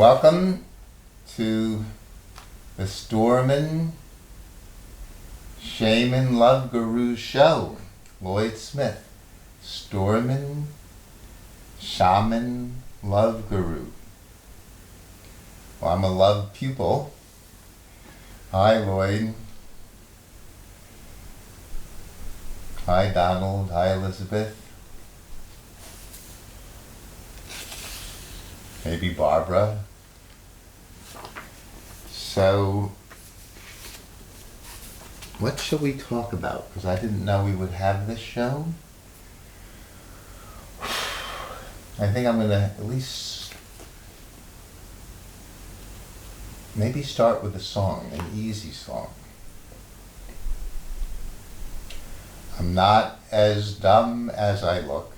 Welcome to the Stormin' Shaman Love Guru Show. Lloyd Smith, Stormin' Shaman Love Guru. Well, I'm a love pupil. Hi, Lloyd. Hi, Donald. Hi, Elizabeth. Maybe Barbara. So, what shall we talk about? Because I didn't know we would have this show. I think I'm going to at least maybe start with a song, an easy song. I'm not as dumb as I look.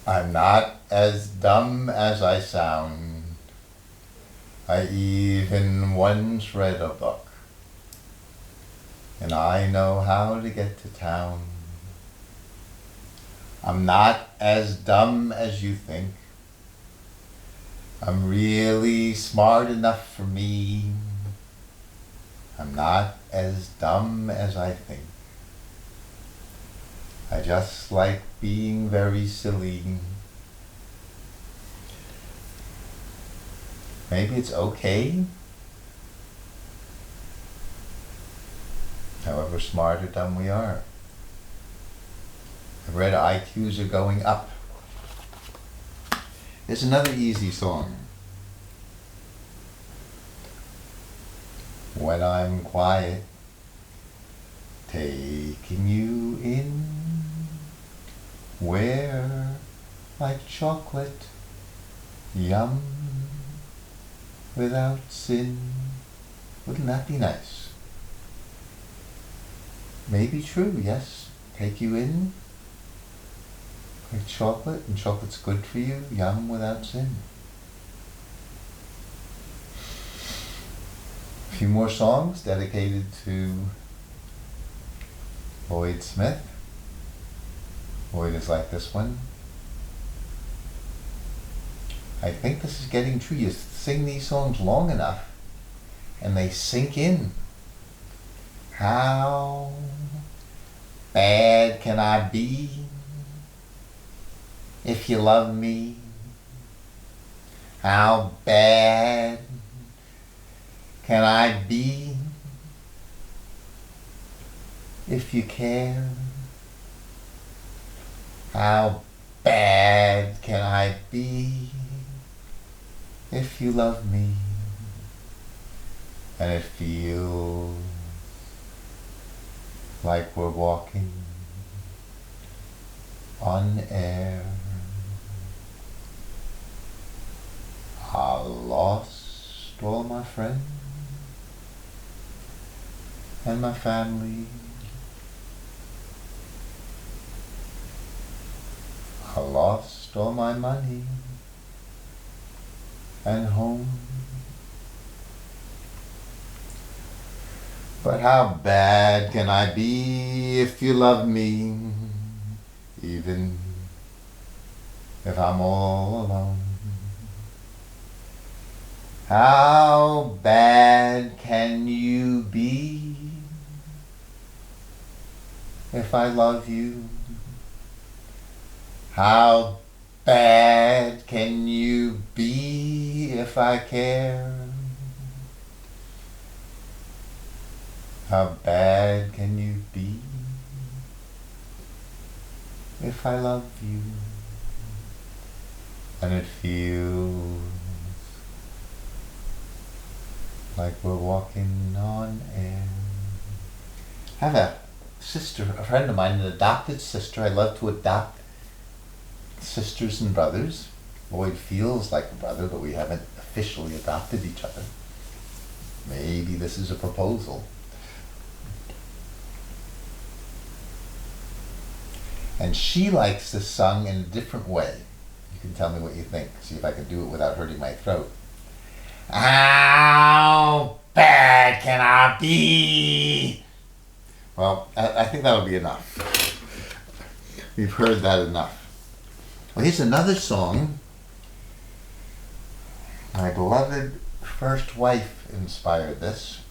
I'm not as dumb as I sound. I even once read a book, and I know how to get to town. I'm not as dumb as you think. I'm really smart enough for me. I'm not as dumb as I think. I just like being very silly. Maybe it's okay, however smart or dumb we are. I've read IQs are going up. There's another easy song. When I'm quiet, taking you in, where like chocolate, yum, without sin. Wouldn't that be nice? Maybe true, yes. Take you in like chocolate, and chocolate's good for you, yum, without sin. A few more songs dedicated to Lloyd Smith. Lloyd is like this one. I think this is getting true. You sing these songs long enough and they sink in. How bad can I be if you love me? How bad can I be if you care? How bad can I be if you love me? And it feels like we're walking on air. I lost all my friends and my family. I lost all my money and home. But how bad can I be if you love me, even if I'm all alone? How bad can you be if I love you? How bad can you be if I care? How bad can you be if I love you? And it feels like we're walking on air. I have a sister, a friend of mine, an adopted sister. I love to adopt sisters and brothers. Lloyd feels like a brother, but we haven't officially adopted each other. Maybe this is a proposal. And she likes this sung in a different way. You can tell me what you think. See if I can do it without hurting my throat. How bad can I be? Well, I think that'll be enough. We've heard that enough. Well, here's another song My beloved first wife inspired this,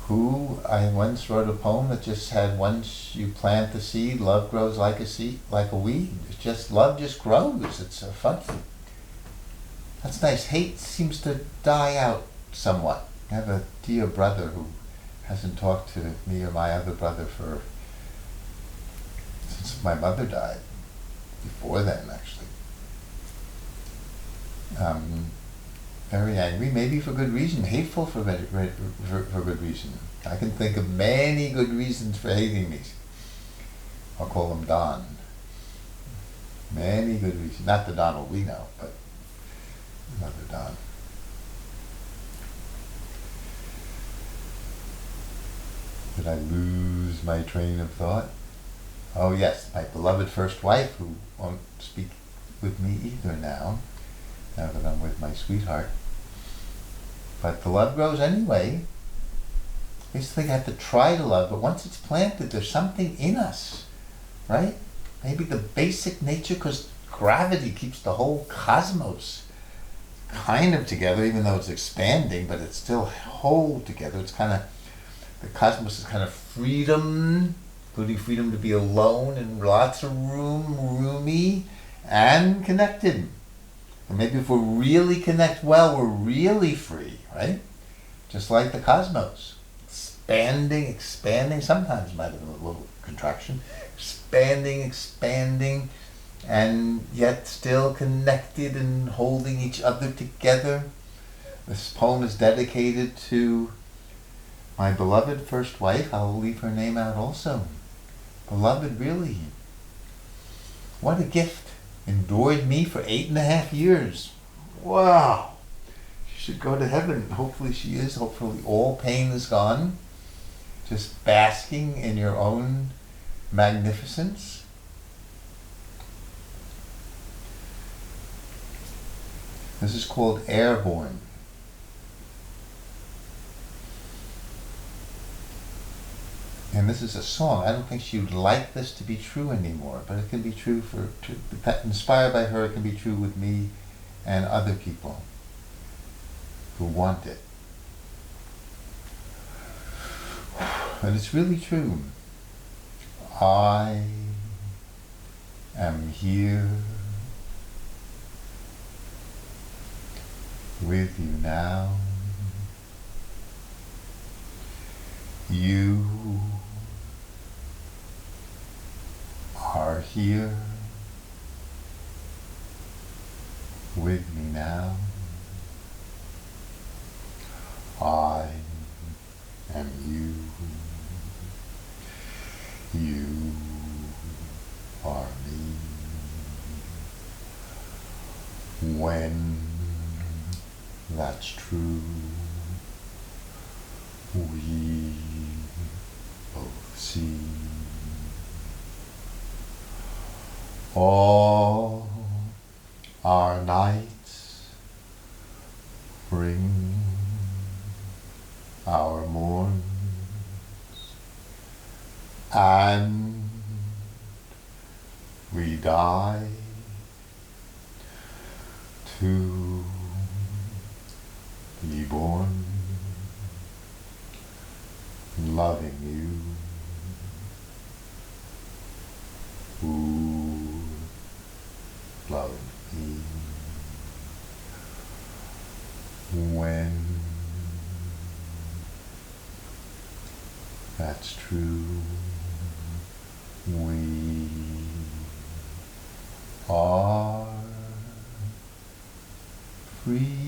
who I once wrote a poem that just had, once you plant the seed, love grows like a seed, like a weed. It's just, love just grows. It's so funny. That's nice. Hate seems to die out somewhat. I have a dear brother who hasn't talked to me or my other brother since my mother died. Before then, actually. Very angry, maybe for good reason, hateful for good reason. I can think of many good reasons for hating me. I'll call him Don. Many good reasons. Not the Donald we know, but another Don. Did I lose my train of thought? Oh yes, my beloved first wife, who won't speak with me either now that I'm with my sweetheart. But the love grows anyway. I used to think I have to try to love, but once it's planted, there's something in us, right? Maybe the basic nature, because gravity keeps the whole cosmos kind of together, even though it's expanding, but it's still whole together. It's kind of, the cosmos is kind of freedom, including freedom to be alone and lots of room, roomy, and connected. And maybe if we really connect well, we're really free, right? Just like the cosmos. Expanding, sometimes might have a little contraction. Expanding, and yet still connected and holding each other together. This poem is dedicated to my beloved first wife. I'll leave her name out also. Beloved, really. What a gift. Endured me for 8.5 years. Wow. She should go to heaven. Hopefully she is. Hopefully all pain is gone. Just basking in your own magnificence. This is called Airborne. And this is a song. I don't think she would like this to be true anymore, but it can be true inspired by her, it can be true with me and other people who want it. But it's really true. I am here with you now. You are here with me now. I am you. You are me. When that's true, we both see all our nights bring our morns, and we die to be born, loving you, who love me. When that's true, we are free.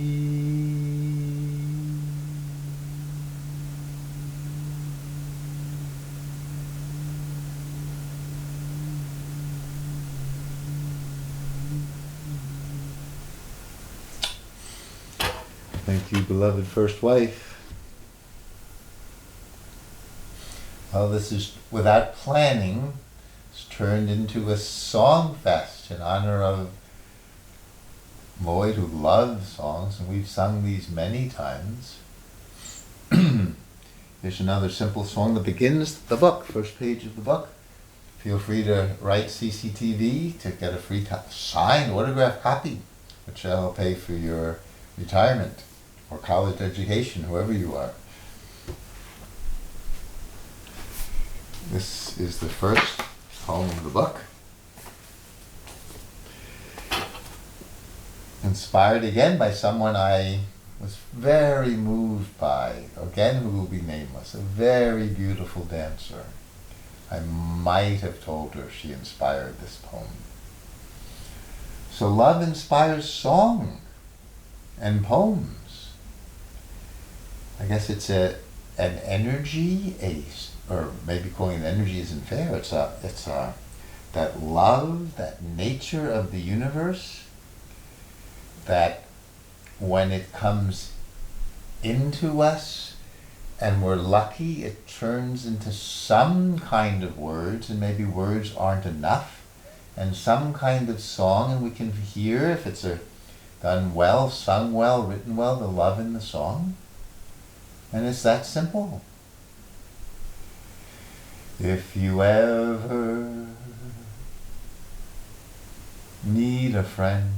Thank you, beloved first wife. Well, this is, without planning, it's turned into a song fest in honor of Lloyd, who loves songs, and we've sung these many times. There's another simple song that begins the book, first page of the book. Feel free to write CCTV to get a free signed autographed copy. which shall pay for your retirement or college education, whoever you are. This is the first poem of the book. Inspired again by someone I was very moved by, again who will be nameless, a very beautiful dancer. I might have told her she inspired this poem. So love inspires song and poems. I guess it's an energy, or maybe calling it energy isn't fair. It's that love, that nature of the universe, that when it comes into us and we're lucky, it turns into some kind of words, and maybe words aren't enough, and some kind of song, and we can hear, if it's done well, sung well, written well, the love in the song. And it's that simple. If you ever need a friend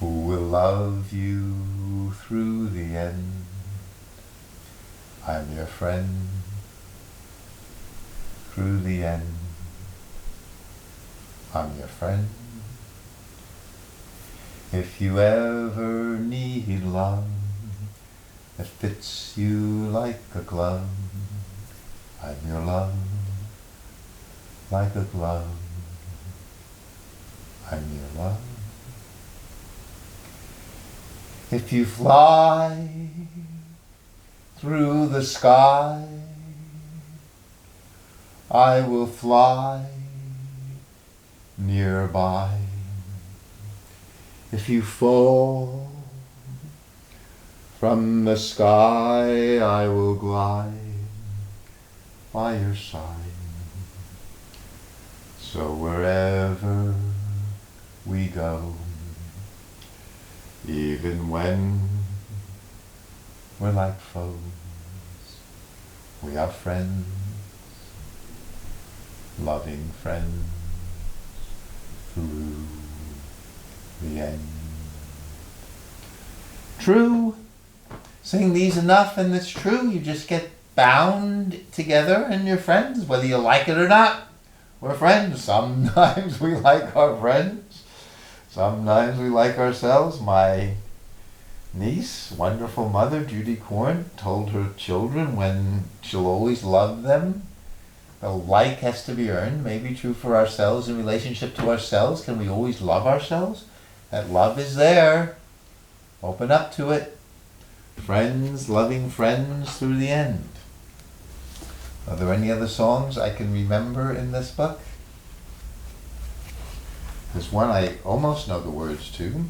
who will love you through the end, I'm your friend through the end. I'm your friend. If you ever need love that fits you like a glove, I'm your love, like a glove. I'm your love. If you fly through the sky, I will fly nearby. If you fall from the sky, I will glide by your side. So wherever we go, even when we're like foes, we are friends, loving friends through the end. True. Sing these enough and it's true. You just get bound together and you're friends, whether you like it or not. We're friends. Sometimes we like our friends. Sometimes we like ourselves. My niece, wonderful mother, Judy Koran, told her children when she'll always love them. The like has to be earned. Maybe true for ourselves in relationship to ourselves. Can we always love ourselves? That love is there. Open up to it. Friends, loving friends through the end. Are there any other songs I can remember in this book? There's one I almost know the words to,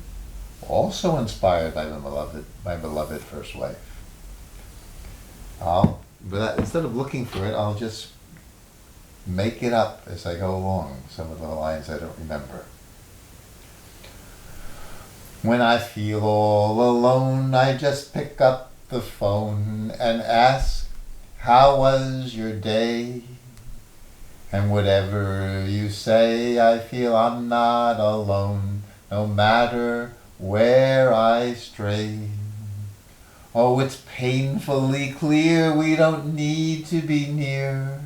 also inspired by my beloved first wife. But instead of looking for it, I'll just make it up as I go along, some of the lines I don't remember. When I feel all alone, I just pick up the phone and ask, how was your day? And whatever you say, I feel I'm not alone, no matter where I stray. Oh, it's painfully clear we don't need to be near.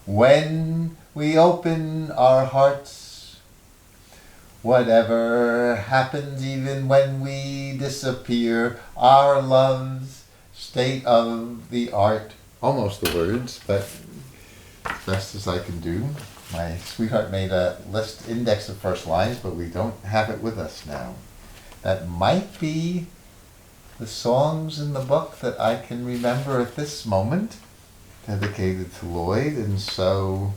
When we open our hearts, whatever happens, even when we disappear, our love's state of the art. Almost the words, but best as I can do. My sweetheart made a index of first lines, but we don't have it with us now. That might be the songs in the book that I can remember at this moment, dedicated to Lloyd, and so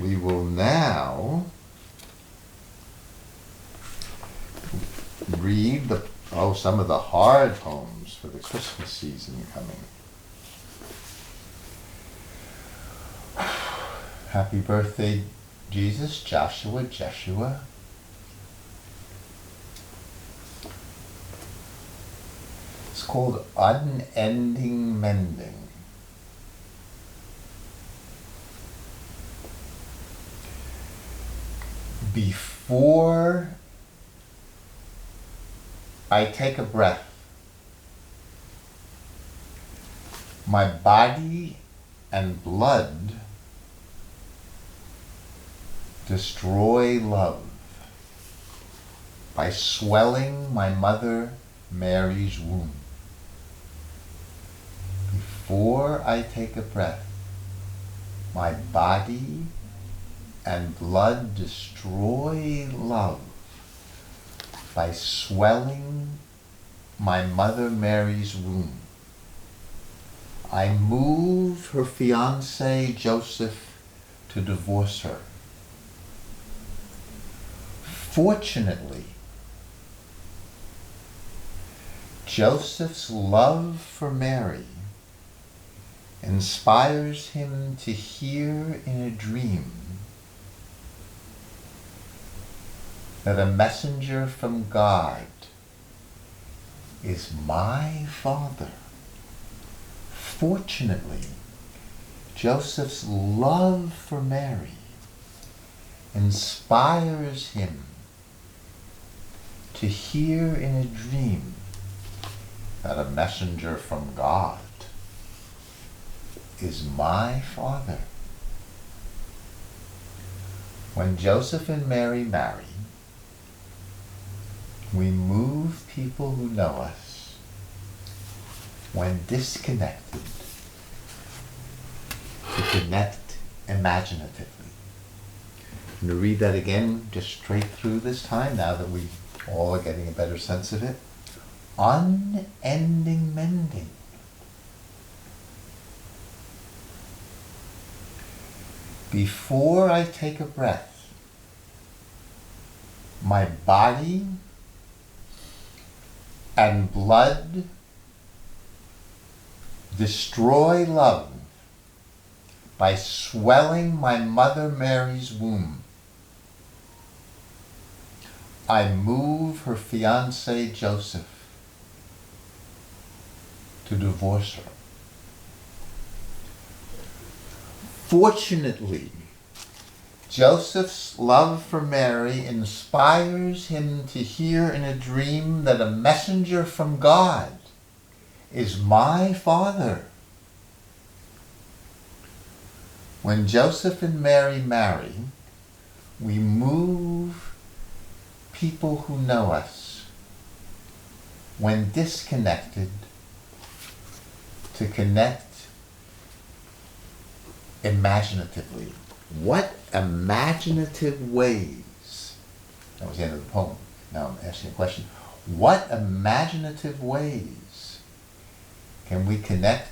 we will now read some of the hard poems for the Christmas season coming. Happy birthday, Jesus, Joshua, Jeshua. It's called Unending Mending. Before I take a breath, my body and blood destroy love by swelling my mother Mary's womb. Before I take a breath, my body and blood destroy love by swelling my mother Mary's womb. I move her fiancé Joseph to divorce her. Fortunately, Joseph's love for Mary inspires him to hear in a dream that a messenger from God is my father. Fortunately, Joseph's love for Mary inspires him to hear in a dream that a messenger from God is my father. When Joseph and Mary marry, we move people who know us. When disconnected, to connect imaginatively. I'm going to read that again, just straight through this time, now that we all are getting a better sense of it. Unending mending. Before I take a breath, my body and blood destroy love by swelling my mother Mary's womb. I move her fiancé Joseph to divorce her. Fortunately, Joseph's love for Mary inspires him to hear in a dream that a messenger from God is my father. When Joseph and Mary marry, we move people who know us. When disconnected, to connect imaginatively. What imaginative ways, that was the end of the poem, now I'm asking a question, what imaginative ways can we connect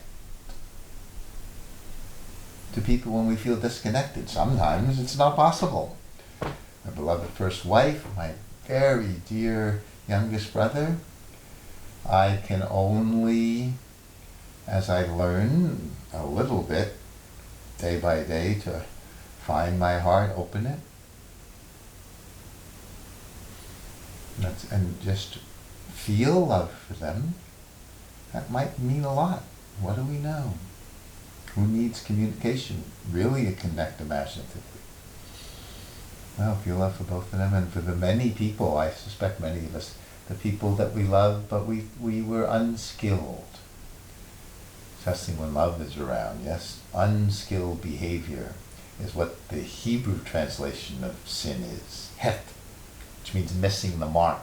to people when we feel disconnected? Sometimes it's not possible. My beloved first wife, my very dear youngest brother, I can only, as I learn a little bit, day by day, to find my heart, open it, and just feel love for them. That might mean a lot. What do we know? Who needs communication really to connect imaginatively? Well, feel love for both of them, and for the many people, I suspect many of us, the people that we love, but we were unskilled. Especially when love is around, yes? Unskilled behavior is what the Hebrew translation of sin is. Het, which means missing the mark.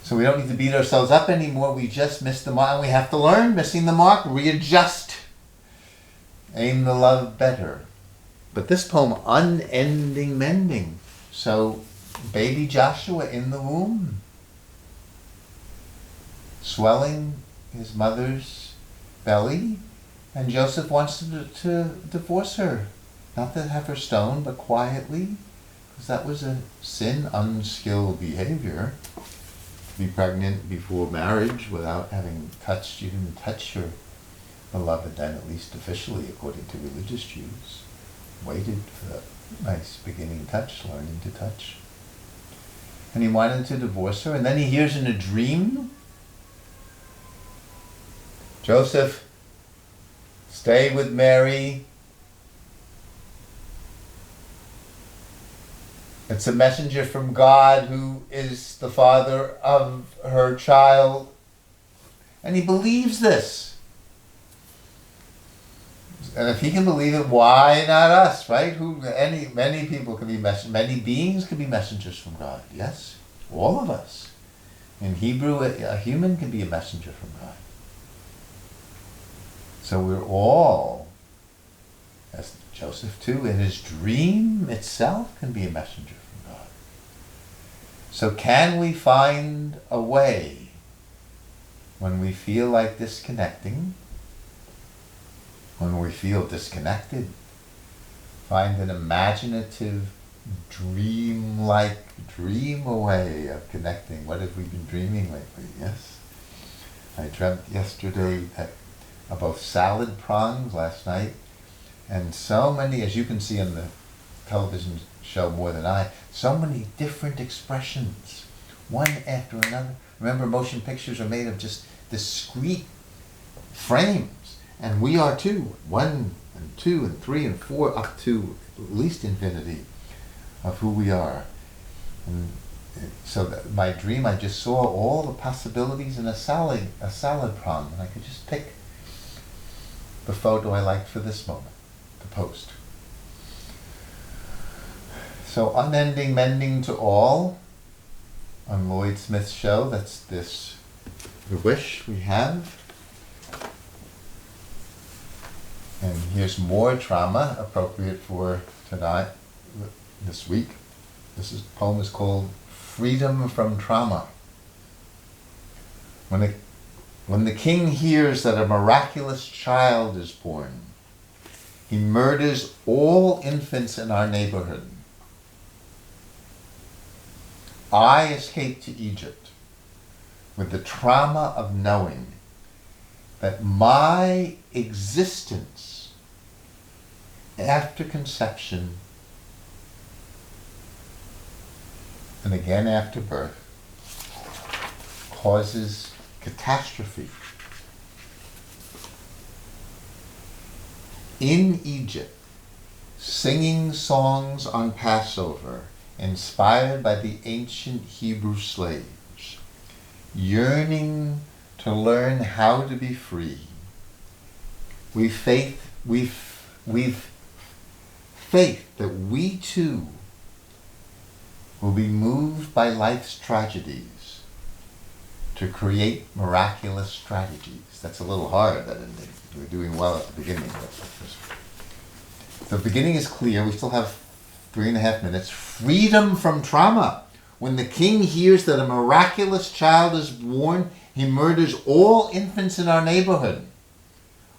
So we don't need to beat ourselves up anymore. We just missed the mark, and we have to learn missing the mark, readjust, aim the love better. But this poem, unending mending. So baby Joshua in the womb, swelling his mother's belly, and Joseph wants to divorce her. Not to have her stoned, but quietly, because that was a sin, unskilled behavior. To be pregnant before marriage without having touched, you didn't touch your beloved then, at least officially, according to religious Jews. Waited for that nice beginning touch, learning to touch. And he wanted to divorce her, and then he hears in a dream, Joseph, stay with Mary. It's a messenger from God who is the father of her child. And he believes this. And if he can believe it, why not us, right? Many people can be many beings can be messengers from God. Yes, all of us. In Hebrew, a human can be a messenger from God. So we're all, as Joseph too, in his dream itself can be a messenger from God. So can we find a way when we feel like disconnecting, when we feel disconnected, find an imaginative, dream away of connecting? What have we been dreaming lately? Yes? I dreamt yesterday about salad prongs last night, and so many, as you can see on the television show more than I, so many different expressions, one after another. Remember, motion pictures are made of just discrete frames, and we are too. 1 and 2 and 3 and 4, up to at least infinity of who we are. And so my dream, I just saw all the possibilities in a salad prong, and I could just pick the photo I liked for this moment to post. So unending mending to all on Lloyd Smith's show. That's the wish we have. And here's more trauma appropriate for tonight, this week. Poem is called Freedom from Trauma. When the king hears that a miraculous child is born, he murders all infants in our neighborhood. I escaped to Egypt with the trauma of knowing that my existence after conception and again after birth causes catastrophe. In Egypt, singing songs on Passover inspired by the ancient Hebrew slaves, yearning to learn how to be free. We've faith that we too will be moved by life's tragedies to create miraculous strategies. That's a little hard, that ending. We're doing well at the beginning. The beginning is clear. We still have 3.5 minutes. Freedom from trauma. When the king hears that a miraculous child is born, he murders all infants in our neighborhood.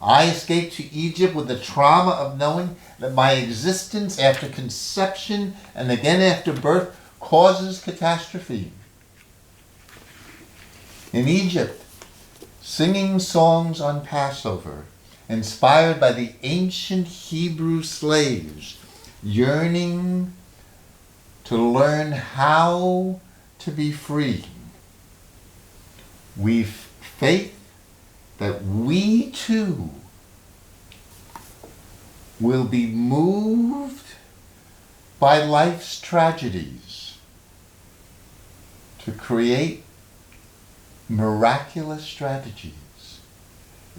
I escaped to Egypt with the trauma of knowing that my existence after conception and again after birth causes catastrophe. In Egypt, singing songs on Passover, inspired by the ancient Hebrew slaves, yearning to learn how to be free. We've faith that we too will be moved by life's tragedies to create miraculous strategies.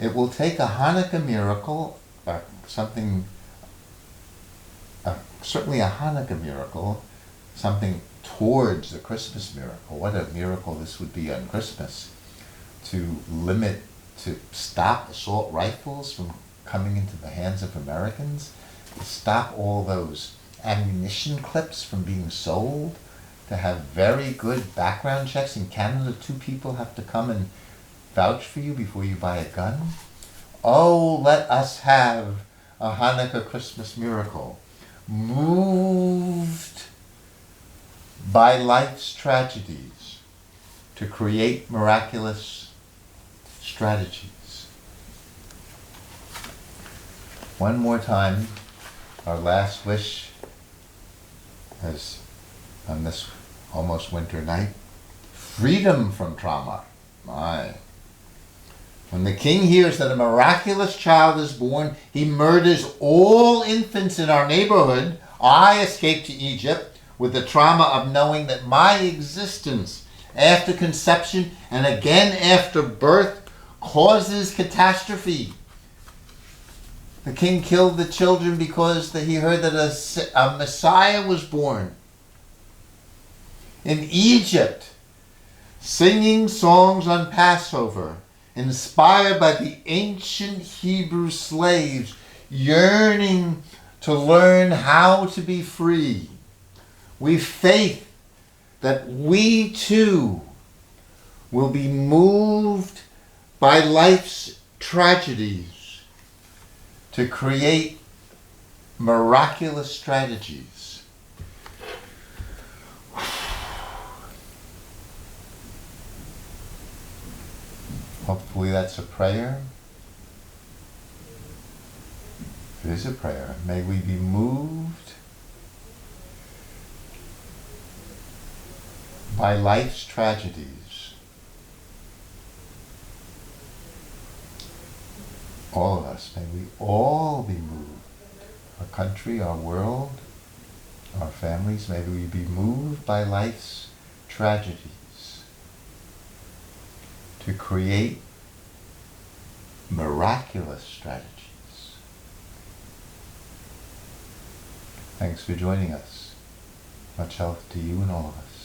It will take a Hanukkah miracle, or something, certainly a Hanukkah miracle, something towards the Christmas miracle. What a miracle this would be on Christmas, to stop assault rifles from coming into the hands of Americans, to stop all those ammunition clips from being sold, to have very good background checks. In Canada, 2 people have to come and vouch for you before you buy a gun. Oh, let us have a Hanukkah Christmas miracle, moved by life's tragedies to create miraculous strategies. One more time, our last wish as on this almost winter night, freedom from trauma. When the king hears that a miraculous child is born, he murders all infants in our neighborhood. I escaped to Egypt with the trauma of knowing that my existence after conception and again after birth causes catastrophe. The king killed the children because he heard that a Messiah was born. In Egypt, singing songs on Passover, inspired by the ancient Hebrew slaves yearning to learn how to be free. We've faith that we too will be moved by life's tragedies to create miraculous strategies. Hopefully that's a prayer. It is a prayer. May we be moved by life's tragedies. All of us, may we all be moved. Our country, our world, our families, may we be moved by life's tragedies to create miraculous strategies. Thanks for joining us. Much health to you and all of us.